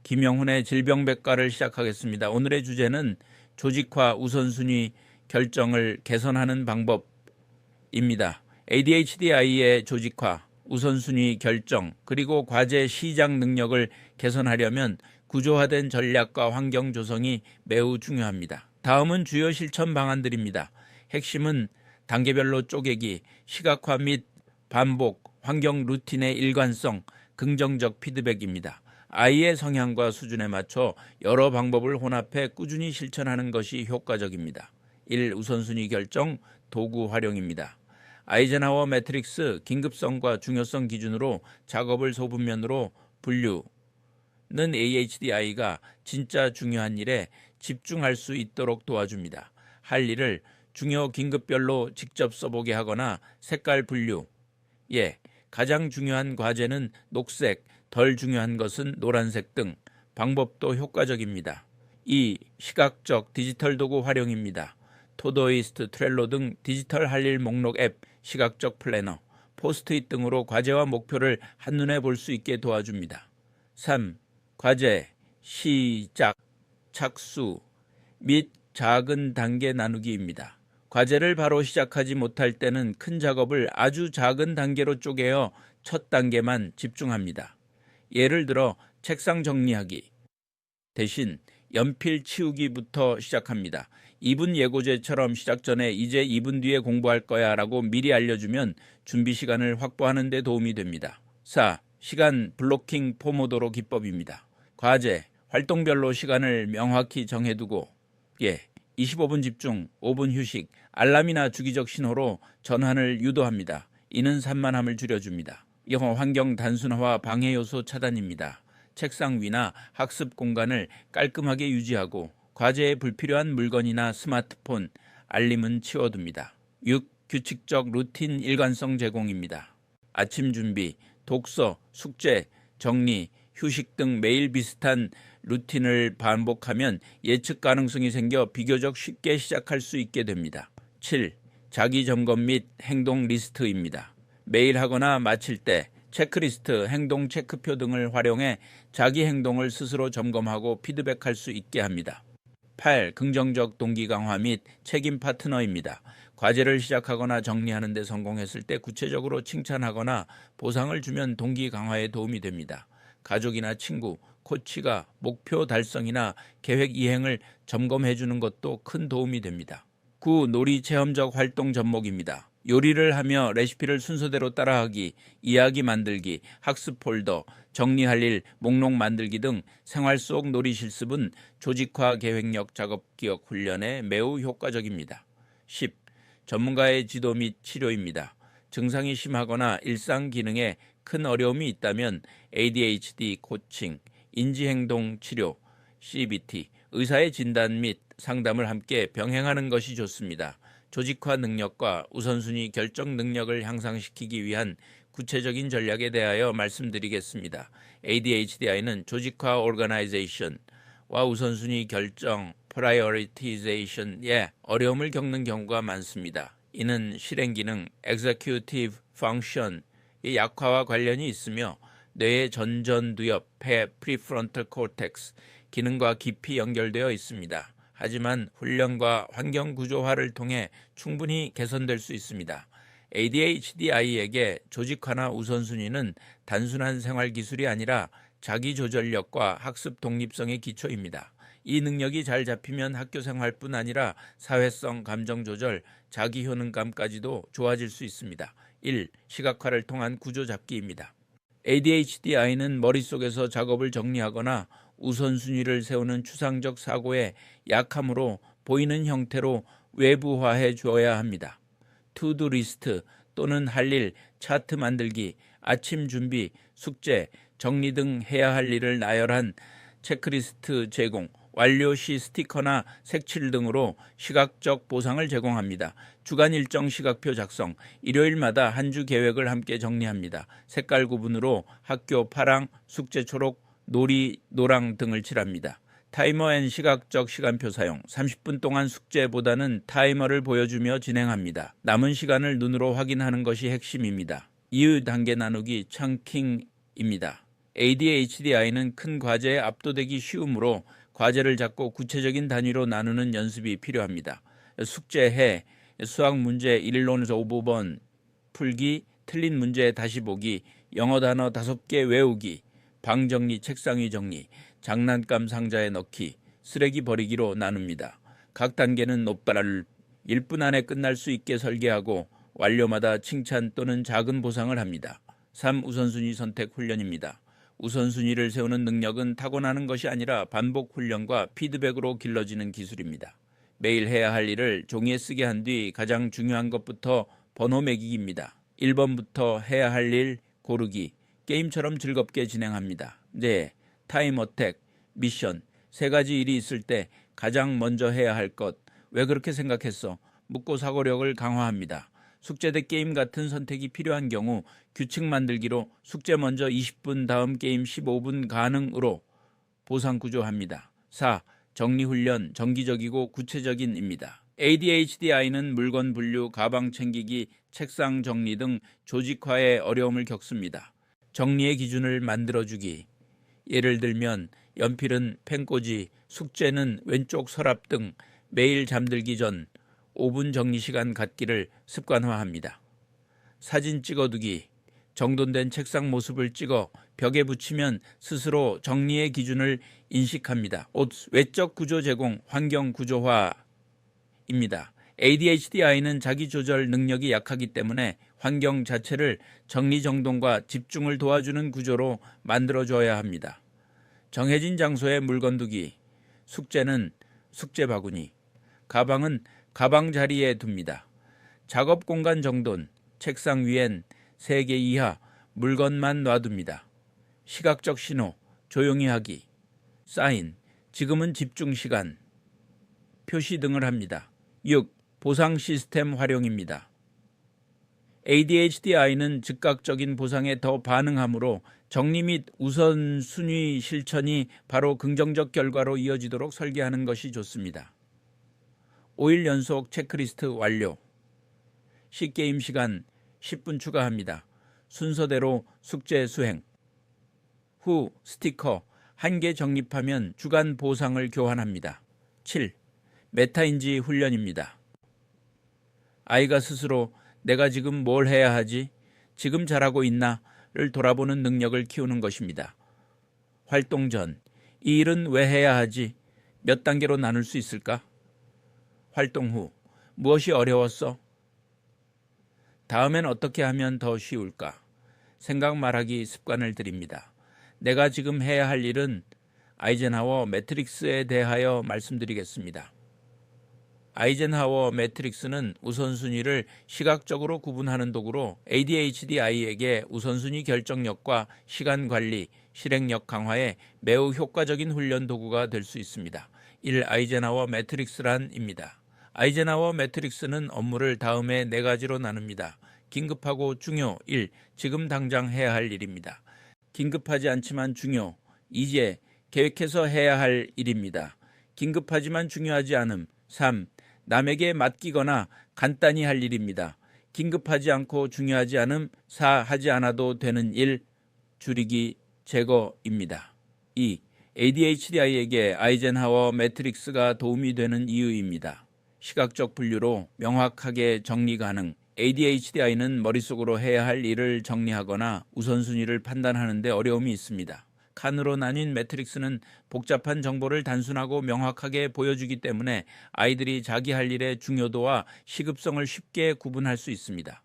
김영훈의 질병백과를 시작하겠습니다. 오늘의 주제는 조직화 우선순위 결정을 개선하는 방법입니다. ADHD-I의 조직화, 우선순위 결정, 그리고 과제 시작 능력을 개선하려면 구조화된 전략과 환경 조성이 매우 중요합니다. 다음은 주요 실천 방안들입니다. 핵심은 단계별로 쪼개기, 시각화 및 반복, 환경 루틴의 일관성, 긍정적 피드백입니다. 아이의 성향과 수준에 맞춰 여러 방법을 혼합해 꾸준히 실천하는 것이 효과적입니다. 1. 우선순위 결정, 도구 활용입니다. 아이젠하워 매트릭스 긴급성과 중요성 기준으로 작업을 소분면으로 분류는 ADHD-I가 진짜 중요한 일에 집중할 수 있도록 도와줍니다. 할 일을 중요 긴급별로 직접 써보게 하거나 색깔 분류. 가장 중요한 과제는 녹색, 덜 중요한 것은 노란색 등 방법도 효과적입니다. 2. 시각적 디지털 도구 활용입니다. 토도이스트, 트렐로 등 디지털 할 일 목록 앱, 시각적 플래너, 포스트잇 등으로 과제와 목표를 한눈에 볼 수 있게 도와줍니다. 3. 과제, 시작, 착수 및 작은 단계 나누기입니다. 과제를 바로 시작하지 못할 때는 큰 작업을 아주 작은 단계로 쪼개어 첫 단계만 집중합니다. 예를 들어 책상 정리하기 대신 연필 치우기부터 시작합니다. 2분 예고제처럼 시작 전에 이제 2분 뒤에 공부할 거야 라고 미리 알려주면 준비 시간을 확보하는 데 도움이 됩니다. 4. 시간 블로킹 포모도로 기법입니다. 과제, 활동별로 시간을 명확히 정해두고 25분 집중, 5분 휴식, 알람이나 주기적 신호로 전환을 유도합니다. 이는 산만함을 줄여줍니다. 영어 환경 단순화와 방해 요소 차단입니다. 책상 위나 학습 공간을 깔끔하게 유지하고 과제에 불필요한 물건이나 스마트폰, 알림은 치워둡니다. 6. 규칙적 루틴 일관성 제공입니다. 아침 준비, 독서, 숙제, 정리, 휴식 등 매일 비슷한 루틴을 반복하면 예측 가능성이 생겨 비교적 쉽게 시작할 수 있게 됩니다. 7. 자기 점검 및 행동 리스트입니다. 매일 하거나 마칠 때 체크리스트, 행동 체크표 등을 활용해 자기 행동을 스스로 점검하고 피드백할 수 있게 합니다. 8. 긍정적 동기 강화 및 책임 파트너입니다. 과제를 시작하거나 정리하는 데 성공했을 때 구체적으로 칭찬하거나 보상을 주면 동기 강화에 도움이 됩니다. 가족이나 친구, 코치가 목표 달성이나 계획 이행을 점검해 주는 것도 큰 도움이 됩니다. 9. 놀이 체험적 활동 접목입니다. 요리를 하며 레시피를 순서대로 따라하기, 이야기 만들기, 학습 폴더, 정리할 일, 목록 만들기 등 생활 속 놀이 실습은 조직화 계획력 작업 기억 훈련에 매우 효과적입니다. 10. 전문가의 지도 및 치료입니다. 증상이 심하거나 일상 기능에 큰 어려움이 있다면 ADHD 코칭, 인지행동 치료, CBT, 의사의 진단 및 상담을 함께 병행하는 것이 좋습니다. 조직화 능력과 우선순위 결정 능력을 향상시키기 위한 구체적인 전략에 대하여 말씀드리겠습니다. ADHD-I는 조직화 오르가나이제이션과 우선순위 결정 프라이어리티제이션에 어려움을 겪는 경우가 많습니다. 이는 실행기능 executive function의 약화와 관련이 있으며 뇌의 전전두엽, 폐, 프리프론탈 코텍스 기능과 깊이 연결되어 있습니다. 하지만 훈련과 환경 구조화를 통해 충분히 개선될 수 있습니다. ADHD-I에게 조직화나 우선순위는 단순한 생활 기술이 아니라 자기 조절력과 학습 독립성의 기초입니다. 이 능력이 잘 잡히면 학교 생활뿐 아니라 사회성, 감정 조절, 자기 효능감까지도 좋아질 수 있습니다. 1. 시각화를 통한 구조 잡기입니다. ADHD-I는 머릿속에서 작업을 정리하거나 우선순위를 세우는 추상적 사고에 약하므로 보이는 형태로 외부화해 줘야 합니다. 투두 리스트 또는 할 일, 차트 만들기, 아침 준비, 숙제, 정리 등 해야 할 일을 나열한 체크리스트 제공, 완료 시 스티커나 색칠 등으로 시각적 보상을 제공합니다. 주간 일정 시각표 작성, 일요일마다 한 주 계획을 함께 정리합니다. 색깔 구분으로 학교 파랑, 숙제 초록, 놀이 노랑 등을 칠합니다. 타이머 앤 시각적 시간표 사용, 30분 동안 숙제보다는 타이머를 보여주며 진행합니다. 남은 시간을 눈으로 확인하는 것이 핵심입니다. 이유 단계 나누기 청킹입니다. ADHD 아이는 큰 과제에 압도되기 쉬우므로 과제를 작고 구체적인 단위로 나누는 연습이 필요합니다. 숙제해, 수학 문제 1론에서 5번 풀기, 틀린 문제 다시 보기, 영어 단어 5개 외우기, 방 정리, 책상 위 정리, 장난감 상자에 넣기, 쓰레기 버리기로 나눕니다. 각 단계는 노빠를 1분 안에 끝날 수 있게 설계하고 완료마다 칭찬 또는 작은 보상을 합니다. 3. 우선순위 선택 훈련입니다. 우선순위를 세우는 능력은 타고나는 것이 아니라 반복 훈련과 피드백으로 길러지는 기술입니다. 매일 해야 할 일을 종이에 쓰게 한 뒤 가장 중요한 것부터 번호 매기기입니다. 1번부터 해야 할 일 고르기, 게임처럼 즐겁게 진행합니다. 네, 타임 어택, 미션, 3가지 일이 있을 때 가장 먼저 해야 할 것, 왜 그렇게 생각했어? 묻고 사고력을 강화합니다. 숙제 대 게임 같은 선택이 필요한 경우 규칙 만들기로 숙제 먼저 20분 다음 게임 15분 가능으로 보상 구조합니다. 4. 정리훈련 정기적이고 구체적인입니다. ADHD 아이는 물건 분류, 가방 챙기기, 책상 정리 등 조직화에 어려움을 겪습니다. 정리의 기준을 만들어주기. 예를 들면 연필은 펜꽂이, 숙제는 왼쪽 서랍 등 매일 잠들기 전 5분 정리 시간 갖기를 습관화합니다. 사진 찍어두기. 정돈된 책상 모습을 찍어 벽에 붙이면 스스로 정리의 기준을 인식합니다. 외적 구조 제공, 환경 구조화입니다. ADHD 아이는 자기 조절 능력이 약하기 때문에 환경 자체를 정리정돈과 집중을 도와주는 구조로 만들어줘야 합니다. 정해진 장소에 물건 두기. 숙제는 숙제 바구니, 가방은 가방 자리에 둡니다. 작업 공간 정돈, 책상 위엔 3개 이하 물건만 놔둡니다. 시각적 신호, 조용히 하기, 사인, 지금은 집중 시간, 표시 등을 합니다. 6. 보상 시스템 활용입니다. ADHD 아이는 즉각적인 보상에 더 반응하므로 정리 및 우선순위 실천이 바로 긍정적 결과로 이어지도록 설계하는 것이 좋습니다. 5일 연속 체크리스트 완료. C게임 시간 10분 추가합니다. 순서대로 숙제 수행. 후 스티커 1개 적립하면 주간 보상을 교환합니다. 7. 메타인지 훈련입니다. 아이가 스스로 내가 지금 뭘 해야 하지? 지금 잘하고 있나?를 돌아보는 능력을 키우는 것입니다. 활동 전, 이 일은 왜 해야 하지? 몇 단계로 나눌 수 있을까? 활동 후, 무엇이 어려웠어? 다음엔 어떻게 하면 더 쉬울까? 생각 말하기 습관을 들입니다. 내가 지금 해야 할 일은 아이젠하워 매트릭스에 대하여 말씀드리겠습니다. 아이젠하워 매트릭스는 우선순위를 시각적으로 구분하는 도구로 ADHD 아이에게 우선순위 결정력과 시간 관리, 실행력 강화에 매우 효과적인 훈련 도구가 될 수 있습니다. 1. 아이젠하워 매트릭스란입니다. 아이젠하워 매트릭스는 업무를 다음에 4가지로 나눕니다. 긴급하고 중요 1. 지금 당장 해야 할 일입니다. 긴급하지 않지만 중요, 이제 계획해서 해야 할 일입니다. 긴급하지만 중요하지 않음 3. 남에게 맡기거나 간단히 할 일입니다. 긴급하지 않고 중요하지 않음 4. 하지 않아도 되는 일 줄이기 제거입니다. 2. ADHD 아이에게 아이젠하워 매트릭스가 도움이 되는 이유입니다. 시각적 분류로 명확하게 정리 가능. ADHD 아이는 머릿속으로 해야 할 일을 정리하거나 우선순위를 판단하는 데 어려움이 있습니다. 칸으로 나뉜 매트릭스는 복잡한 정보를 단순하고 명확하게 보여주기 때문에 아이들이 자기 할 일의 중요도와 시급성을 쉽게 구분할 수 있습니다.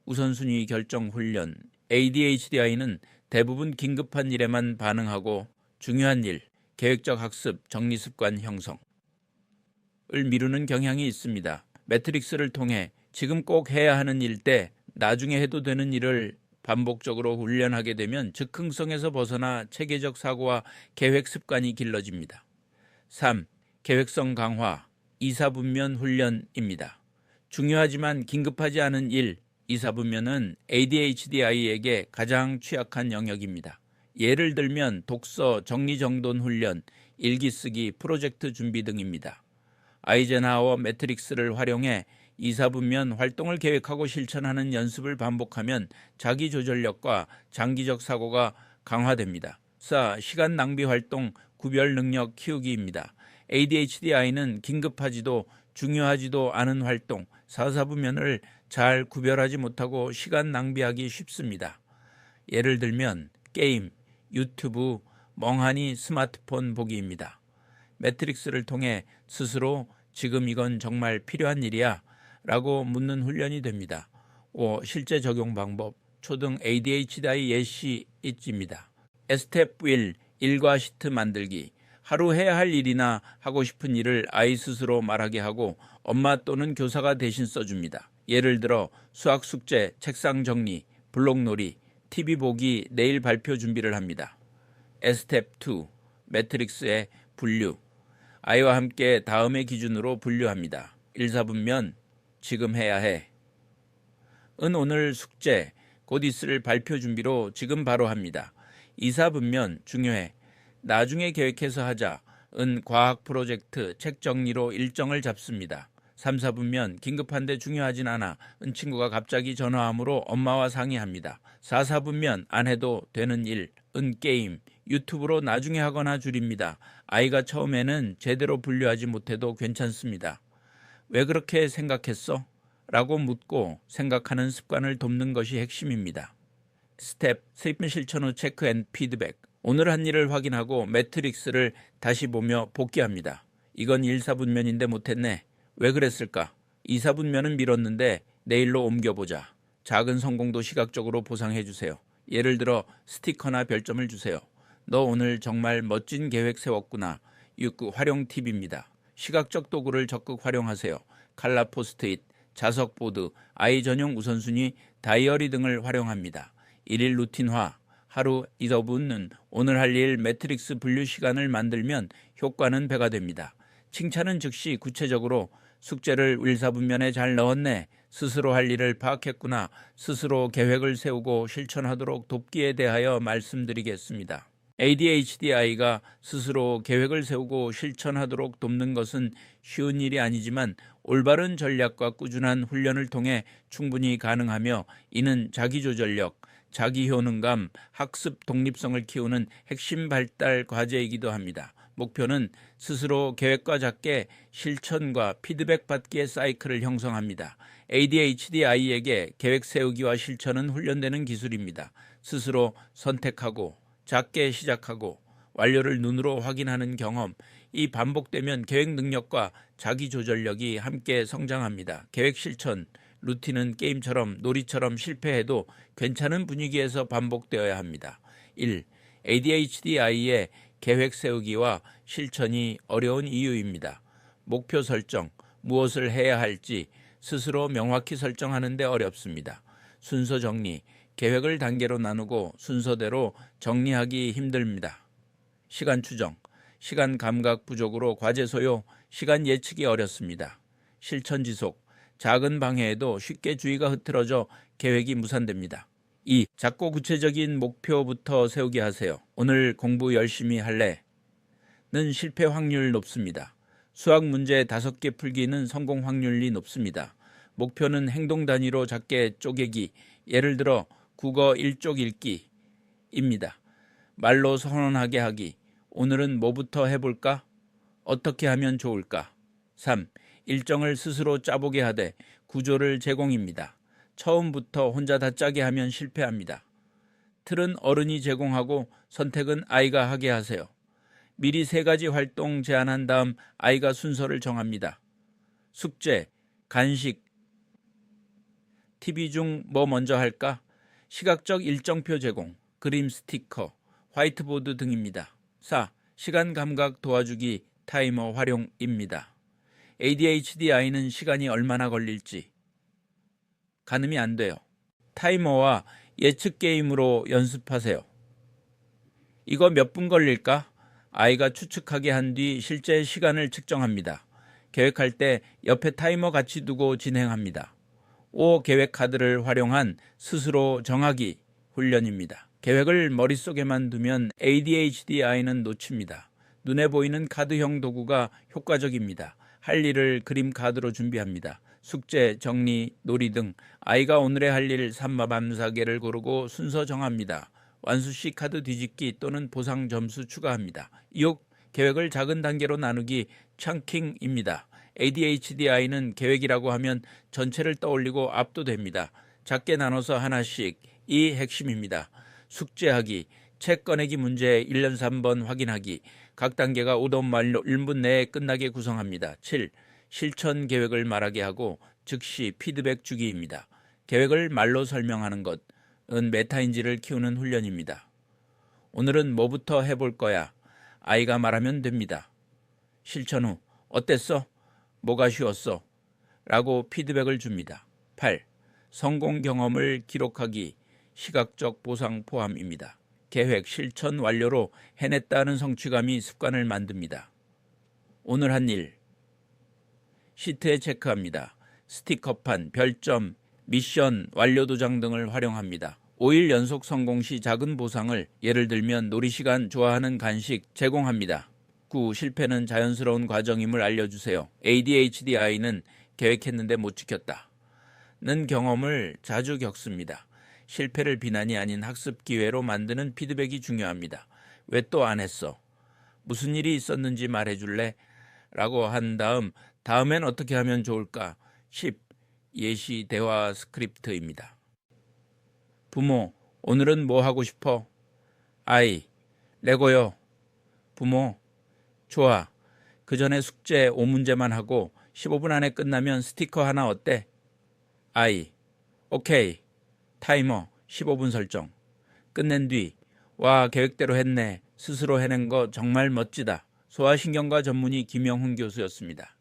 우선순위 결정 훈련. ADHD 아이는 대부분 긴급한 일에만 반응하고 중요한 일, 계획적 학습, 정리 습관 형성을 미루는 경향이 있습니다. 매트릭스를 통해 지금 꼭 해야 하는 일 때 나중에 해도 되는 일을 반복적으로 훈련하게 되면 즉흥성에서 벗어나 체계적 사고와 계획 습관이 길러집니다. 3. 계획성 강화, 이사분면 훈련입니다. 중요하지만 긴급하지 않은 일, 이사분면은 ADHD 아이에게 가장 취약한 영역입니다. 예를 들면 독서, 정리정돈 훈련, 일기 쓰기, 프로젝트 준비 등입니다. 아이젠하워 매트릭스를 활용해 이사분면 활동을 계획하고 실천하는 연습을 반복하면 자기조절력과 장기적 사고가 강화됩니다. 4. 시간 낭비 활동 구별 능력 키우기입니다. ADHD 아이는 긴급하지도 중요하지도 않은 활동, 사사분면을 잘 구별하지 못하고 시간 낭비하기 쉽습니다. 예를 들면 게임, 유튜브, 멍하니 스마트폰 보기입니다. 매트릭스를 통해 스스로 지금 이건 정말 필요한 일이야? 라고 묻는 훈련이 됩니다. 5. 실제 적용 방법, 초등 ADHD 아이 예시 있지입니다. 스텝 1. 일과 시트 만들기. 하루 해야 할 일이나 하고 싶은 일을 아이 스스로 말하게 하고 엄마 또는 교사가 대신 써줍니다. 예를 들어 수학 숙제, 책상 정리, 블록놀이, TV 보기, 내일 발표 준비를 합니다. 스텝 2. 매트릭스의 분류. 아이와 함께 다음의 기준으로 분류합니다. 1, 4분면 지금 해야 해. 은 오늘 숙제, 곧 있을 발표 준비로 지금 바로 합니다. 2, 4분면 중요해. 나중에 계획해서 하자. 은 과학 프로젝트, 책 정리로 일정을 잡습니다. 3, 4분면 긴급한데 중요하진 않아. 은 친구가 갑자기 전화하므로 엄마와 상의합니다. 4, 4분면 안 해도 되는 일. 은 게임, 유튜브로 나중에 하거나 줄입니다. 아이가 처음에는 제대로 분류하지 못해도 괜찮습니다. 왜 그렇게 생각했어? 라고 묻고 생각하는 습관을 돕는 것이 핵심입니다. 스텝, 슬픈 실천 후 체크 앤 피드백. 오늘 한 일을 확인하고 매트릭스를 다시 보며 복귀합니다. 이건 1, 4분면인데 못했네. 왜 그랬을까? 2, 4분면은 미뤘는데 내일로 옮겨보자. 작은 성공도 시각적으로 보상해주세요. 예를 들어 스티커나 별점을 주세요. 너 오늘 정말 멋진 계획 세웠구나. 6. 활용 팁입니다. 시각적 도구를 적극 활용하세요. 칼라 포스트잇, 자석 보드, 아이 전용 우선순위, 다이어리 등을 활용합니다. 일일 루틴화, 하루 2분은 오늘 할 일 매트릭스 분류 시간을 만들면 효과는 배가 됩니다. 칭찬은 즉시 구체적으로 숙제를 1, 4분면에 잘 넣었네. 스스로 할 일을 파악했구나. 스스로 계획을 세우고 실천하도록 돕기에 대하여 말씀드리겠습니다. ADHD 아이가 스스로 계획을 세우고 실천하도록 돕는 것은 쉬운 일이 아니지만 올바른 전략과 꾸준한 훈련을 통해 충분히 가능하며 이는 자기조절력, 자기효능감, 학습 독립성을 키우는 핵심 발달 과제이기도 합니다. 목표는 스스로 계획과 작게 실천과 피드백 받기의 사이클을 형성합니다. ADHD 아이에게 계획 세우기와 실천은 훈련되는 기술입니다. 스스로 선택하고 작게 시작하고 완료를 눈으로 확인하는 경험, 이 반복되면 계획 능력과 자기조절력이 함께 성장합니다. 계획 실천, 루틴은 게임처럼 놀이처럼 실패해도 괜찮은 분위기에서 반복되어야 합니다. 1. ADHD 아이의 계획 세우기와 실천이 어려운 이유입니다. 목표 설정, 무엇을 해야 할지 스스로 명확히 설정하는 데 어렵습니다. 순서 정리, 계획을 단계로 나누고 순서대로 정리하기 힘듭니다. 시간 추정, 시간 감각 부족으로 과제 소요, 시간 예측이 어렵습니다. 실천 지속, 작은 방해에도 쉽게 주의가 흐트러져 계획이 무산됩니다. 2. 작고 구체적인 목표부터 세우게 하세요. 오늘 공부 열심히 할래? 는 실패 확률 높습니다. 수학 문제 5개 풀기는 성공 확률이 높습니다. 목표는 행동 단위로 작게 쪼개기, 예를 들어 국어 1쪽 읽기입니다. 말로 선언하게 하기, 오늘은 뭐부터 해볼까? 어떻게 하면 좋을까? 3. 일정을 스스로 짜보게 하되 구조를 제공입니다. 처음부터 혼자 다 짜게 하면 실패합니다. 틀은 어른이 제공하고 선택은 아이가 하게 하세요. 미리 3가지 활동 제안한 다음 아이가 순서를 정합니다. 숙제, 간식, TV 중 뭐 먼저 할까? 시각적 일정표 제공, 그림 스티커, 화이트보드 등입니다. 4. 시간 감각 도와주기 타이머 활용입니다. ADHD 아이는 시간이 얼마나 걸릴지 가늠이 안 돼요. 타이머와 예측 게임으로 연습하세요. 이거 몇 분 걸릴까? 아이가 추측하게 한 뒤 실제 시간을 측정합니다. 계획할 때 옆에 타이머 같이 두고 진행합니다. 5. 계획 카드를 활용한 스스로 정하기 훈련입니다. 계획을 머릿속에만 두면 ADHD 아이는 놓칩니다. 눈에 보이는 카드형 도구가 효과적입니다. 할 일을 그림 카드로 준비합니다. 숙제, 정리, 놀이 등 아이가 오늘의 할 일 3, 4개를 고르고 순서 정합니다. 완수시 카드 뒤집기 또는 보상 점수 추가합니다. 6. 계획을 작은 단계로 나누기 청킹입니다. ADHD아이는 계획이라고 하면 전체를 떠올리고 압도됩니다. 작게 나눠서 하나씩. 이 핵심입니다. 숙제하기, 책 꺼내기 문제 1년 3번 확인하기, 각 단계가 오던 말로 1분 내에 끝나게 구성합니다. 7. 실천 계획을 말하게 하고 즉시 피드백 주기입니다. 계획을 말로 설명하는 것은 메타인지를 키우는 훈련입니다. 오늘은 뭐부터 해볼 거야? 아이가 말하면 됩니다. 실천 후 어땠어? 뭐가 쉬웠어? 라고 피드백을 줍니다. 8. 성공 경험을 기록하기, 시각적 보상 포함입니다. 계획 실천 완료로 해냈다는 성취감이 습관을 만듭니다. 오늘 한 일. 시트에 체크합니다. 스티커판, 별점, 미션, 완료 도장 등을 활용합니다. 5일 연속 성공 시 작은 보상을, 예를 들면 놀이시간, 좋아하는 간식 제공합니다. 9. 실패는 자연스러운 과정임을 알려주세요. ADHD 아이는 계획했는데 못 지켰다 는 경험을 자주 겪습니다. 실패를 비난이 아닌 학습 기회로 만드는 피드백이 중요합니다. 왜 또 안 했어? 무슨 일이 있었는지 말해줄래? 라고 한 다음엔 어떻게 하면 좋을까? 10. 예시 대화 스크립트입니다. 부모, 오늘은 뭐 하고 싶어? 아이, 레고요. 부모, 좋아. 그 전에 숙제 5문제만 하고 15분 안에 끝나면 스티커 하나 어때? 아이, 오케이. 타이머 15분 설정. 끝낸 뒤, 와, 계획대로 했네. 스스로 해낸 거 정말 멋지다. 소아신경과 전문의 김영훈 교수였습니다.